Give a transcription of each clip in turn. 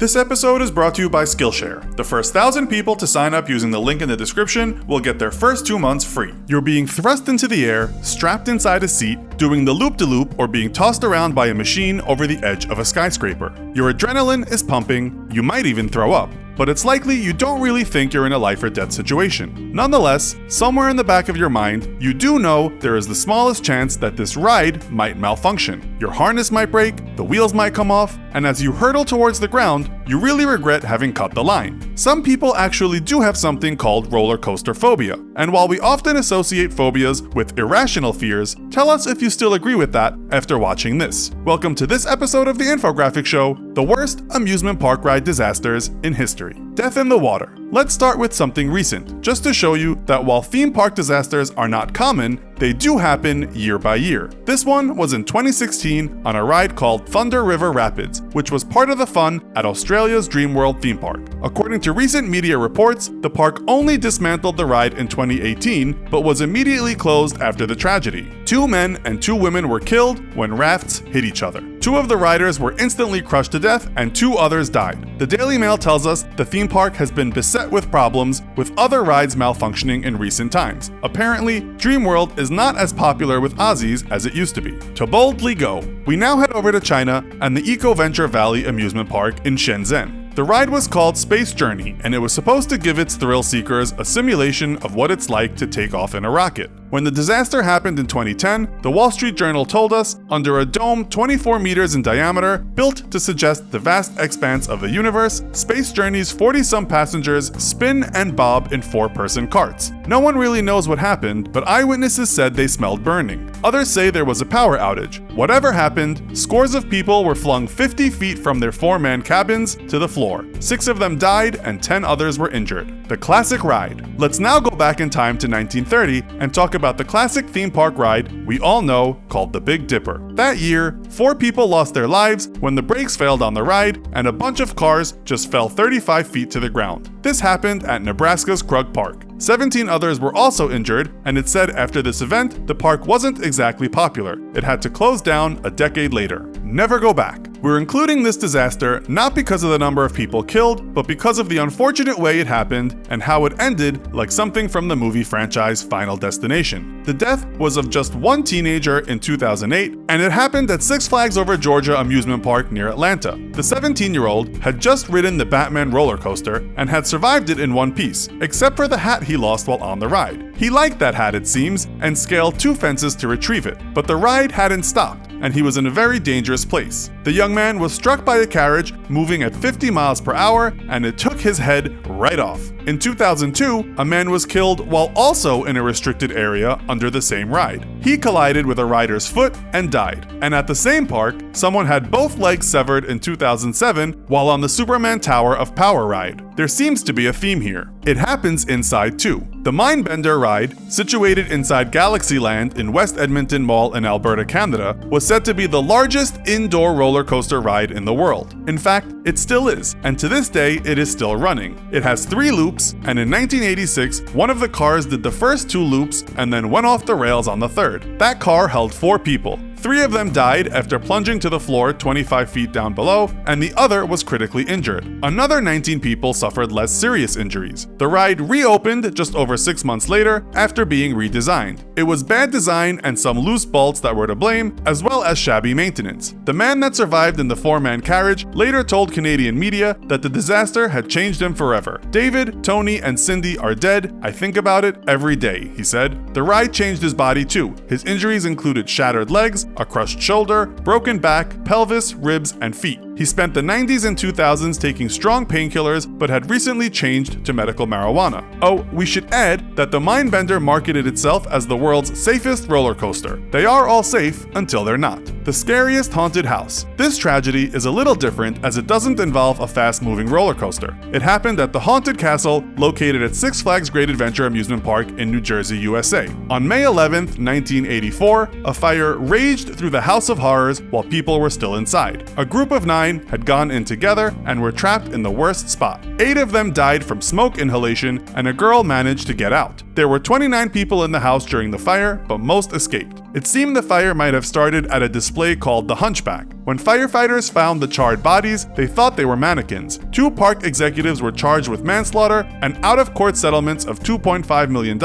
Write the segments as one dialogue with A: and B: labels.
A: This episode is brought to you by Skillshare. The first 1,000 people to sign up using the link in the description will get their first 2 months free. You're being thrust into the air, strapped inside a seat, doing the loop-de-loop, or being tossed around by a machine over the edge of a skyscraper. Your adrenaline is pumping, you might even throw up. But it's likely you don't really think you're in a life or death situation. Nonetheless, somewhere in the back of your mind, you do know there is the smallest chance that this ride might malfunction. Your harness might break, the wheels might come off, and as you hurtle towards the ground, you really regret having cut the line. Some people actually do have something called roller coaster phobia, and while we often associate phobias with irrational fears, tell us if you still agree with that after watching this. Welcome to this episode of the Infographics Show, the worst amusement park ride disasters in history. Death in the water. Let's start with something recent, just to show you that while theme park disasters are not common, they do happen year by year. This one was in 2016 on a ride called Thunder River Rapids, which was part of the fun at Australia's Dreamworld theme park. According to recent media reports, the park only dismantled the ride in 2018, but was immediately closed after the tragedy. 2 men and 2 women were killed when rafts hit each other. 2 of the riders were instantly crushed to death and 2 others died. The Daily Mail tells us the theme park has been beset with problems, with other rides malfunctioning in recent times. Apparently, Dreamworld is not as popular with Aussies as it used to be. To boldly go, we now head over to China and the Eco-Venture Valley amusement park in Shenzhen. The ride was called Space Journey, and it was supposed to give its thrill seekers a simulation of what it's like to take off in a rocket. When the disaster happened in 2010, the Wall Street Journal told us, under a dome 24 meters in diameter, built to suggest the vast expanse of the universe, Space Journey's 40-some passengers spin and bob in 4-person carts. No one really knows what happened, but eyewitnesses said they smelled burning. Others say there was a power outage. Whatever happened, scores of people were flung 50 feet from their 4-man cabins to the floor. 6 of them died and 10 others were injured. The classic ride. Let's now go back in time to 1930 and talk about the classic theme park ride we all know called the Big Dipper. That year, 4 people lost their lives when the brakes failed on the ride and a bunch of cars just fell 35 feet to the ground. This happened at Nebraska's Krug Park. 17 others were also injured, and it said after this event, the park wasn't exactly popular. It had to close down a decade later. Never go back. We're including this disaster not because of the number of people killed, but because of the unfortunate way it happened and how it ended like something from the movie franchise Final Destination. The death was of just one teenager in 2008, and it happened at Six Flags Over Georgia amusement park near Atlanta. The 17-year-old had just ridden the Batman roller coaster and had survived it in one piece, except for the hat he lost while on the ride. He liked that hat, it seems, and scaled 2 fences to retrieve it, but the ride hadn't stopped, and he was in a very dangerous place. The young man was struck by a carriage moving at 50 miles per hour, and it took his head right off. In 2002, a man was killed while also in a restricted area under the same ride. He collided with a rider's foot and died. And at the same park, someone had both legs severed in 2007 while on the Superman Tower of Power ride. There seems to be a theme here. It happens inside too. The Mindbender ride, situated inside Galaxyland in West Edmonton Mall in Alberta, Canada, was said to be the largest indoor roller coaster ride in the world. In fact, it still is, and to this day, it is still running. It has 3 loops, and in 1986, one of the cars did the first 2 loops and then went off the rails on the third. That car held 4 people. 3 of them died after plunging to the floor 25 feet down below, and the other was critically injured. Another 19 people suffered less serious injuries. The ride reopened just over 6 months later after being redesigned. It was bad design and some loose bolts that were to blame, as well as shabby maintenance. The man that survived in the 4-man carriage later told Canadian media that the disaster had changed him forever. David, Tony, and Cindy are dead. I think about it every day, he said. The ride changed his body too. His injuries included shattered legs, a crushed shoulder, broken back, pelvis, ribs, and feet. He spent the 90s and 2000s taking strong painkillers, but had recently changed to medical marijuana. Oh, we should add that the Mindbender marketed itself as the world's safest roller coaster. They are all safe until they're not. The scariest haunted house. This tragedy is a little different as it doesn't involve a fast-moving roller coaster. It happened at the Haunted Castle located at Six Flags Great Adventure Amusement Park in New Jersey, USA. On May 11th, 1984, a fire raged through the House of Horrors while people were still inside. A group of 9 had gone in together and were trapped in the worst spot. 8 of them died from smoke inhalation, and a girl managed to get out. There were 29 people in the house during the fire, but most escaped. It seemed the fire might have started at a display called the Hunchback. When firefighters found the charred bodies, they thought they were mannequins. 2 park executives were charged with manslaughter, and out-of-court settlements of $2.5 million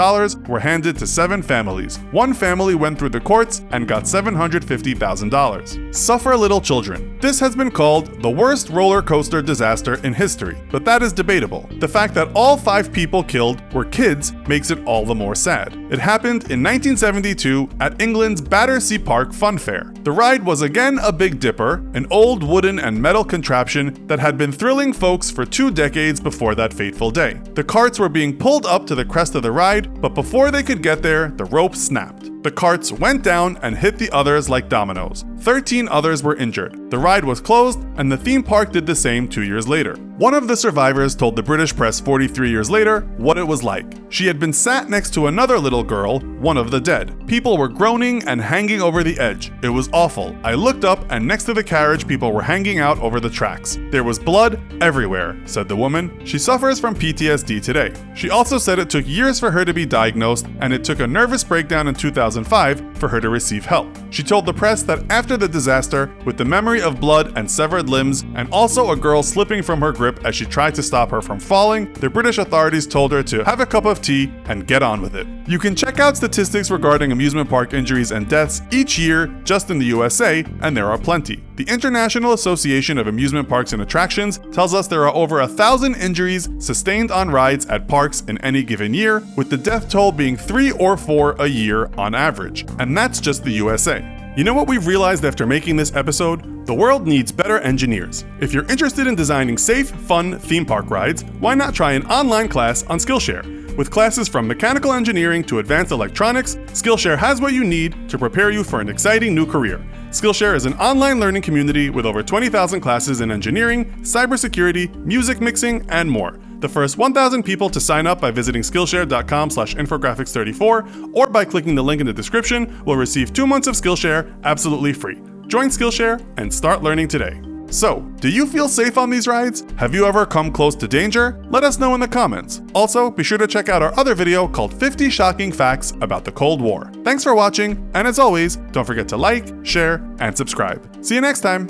A: were handed to 7 families. 1 family went through the courts and got $750,000. Suffer little children. This has been called the worst roller coaster disaster in history, but that is debatable. The fact that all 5 people killed were kids makes it all the more sad. It happened in 1972 at England's Battersea Park Fun Fair. The ride was again a Big Dipper, an old wooden and metal contraption that had been thrilling folks for 2 decades before that fateful day. The carts were being pulled up to the crest of the ride, but before they could get there, the rope snapped. The carts went down and hit the others like dominoes. 13 others were injured. The ride was closed, and the theme park did the same 2 years later. One of the survivors told the British press 43 years later what it was like. She had been sat next to another little girl, one of the dead. People were groaning and hanging over the edge. It was awful. I looked up, and next to the carriage, people were hanging out over the tracks. There was blood everywhere, said the woman. She suffers from PTSD today. She also said it took years for her to be diagnosed, and it took a nervous breakdown in 2005 for her to receive help. She told the press that after the disaster, with the memory of blood and severed limbs, and also a girl slipping from her grip as she tried to stop her from falling, the British authorities told her to have a cup of tea and get on with it. You can check out statistics regarding amusement park injuries and deaths each year just in the USA, and there are plenty. The International Association of Amusement Parks and Attractions tells us there are over 1,000 injuries sustained on rides at parks in any given year, with the death toll being 3 or 4 a year on average. And that's just the USA. You know what we've realized after making this episode? The world needs better engineers. If you're interested in designing safe, fun theme park rides, why not try an online class on Skillshare? With classes from mechanical engineering to advanced electronics, Skillshare has what you need to prepare you for an exciting new career. Skillshare is an online learning community with over 20,000 classes in engineering, cybersecurity, music mixing, and more. The first 1,000 people to sign up by visiting Skillshare.com/infographics34 or by clicking the link in the description will receive 2 months of Skillshare absolutely free. Join Skillshare and start learning today. So, do you feel safe on these rides? Have you ever come close to danger? Let us know in the comments. Also, be sure to check out our other video called 50 Shocking Facts About the Cold War. Thanks for watching, and as always, don't forget to like, share, and subscribe. See you next time!